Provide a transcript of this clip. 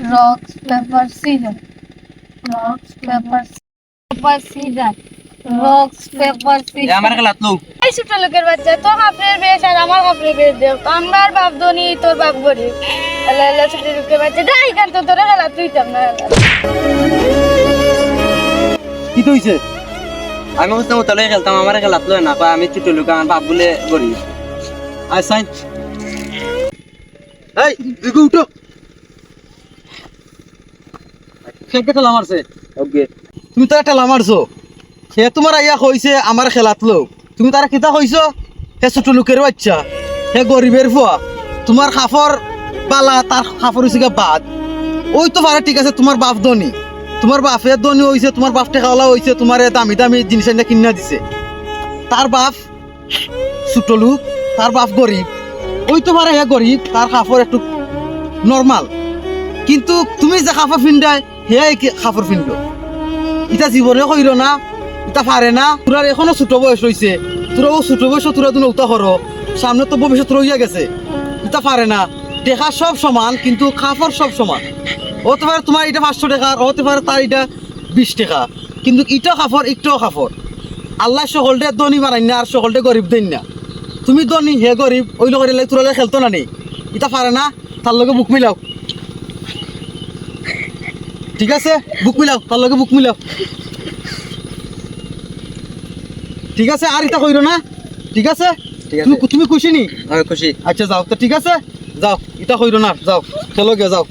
rocks, paper, scissors. Rocks, paper, scissors. Rocks, paper, scissors. আমার খেলাত লো এই ছোট লোকের বাচ্চা তো কাপড়ের বেশ আর আমার কাপড়ের বেশ দেখ আমার বাপ ধনী তোর বাপ গরিব আল্লাহ আল্লাহ ছোট লোকের বাচ্চা যাই কেন তো তোরা খেলা তুই না কি হইছে আমি বুঝতাম তাহলে খেলতাম আমার খেলাত লো না আমি ছোট লোক আমার বাপ বলে গরিব আই সাইন এই তুই উঠো কে খেলা মারছে ওকে তুমি তারা ঠেলা মারছো সে তোমার আইয়া কইছে আমার খেলাত লো তুমি তারা কিতা কইছো হে ছোট লোকের বাচ্চা হে গরিবের ফুয়া তোমার খাফর পালা তার খাফর হইছে বাদ ওই তো পারে ঠিক আছে তোমার বাপ ধনী তোমার বাপের ধনী হইছে তোমার বাপ টেকাওয়ালা হইছে তোমার দামি দামি জিনিস এনে কিনা দিছে তার বাপ ছোট লোক তার বাপ গরিব ওই তো পারে হে গরিব তার খাফর একটু নর্মাল কিন্তু তুমি যে খাফর ফিন্ডায় হে খাফর ফিন্ড ইটা জীবনে কইল না ইটা পারে না তোরা এখনো ছোট বয়স রয়েছে তোরা ও ছোট বয়স তোরা তুমি উঠা করো সামনে তো ভবিষ্যৎ রইয়া গেছে ইটা পারে না দেখা সব সমান কিন্তু খাফর সব সমান হতে পারে তোমার এটা 500 টাকা হতে পারে তার এটা 20 টাকা কিন্তু ইটা খাফর একটাও খাফর আল্লাহ সকলটা ধনী বানাই না আর সকলটা গরিব দেন না তুমি ধনী হে গরিব ওই লোকের তোরা খেলতো না নেই ইটা পারে না তার লগে বুক মিলাও ঠিক আছে বুক মিলাও তার লগে বুক মিলাও ঠিক আছে আর এটা কইরো না ঠিক আছে তুমি খুশি নি আমি খুশি আচ্ছা যাও তো ঠিক আছে যাও এটা কইরো না যাও চলো গে যাও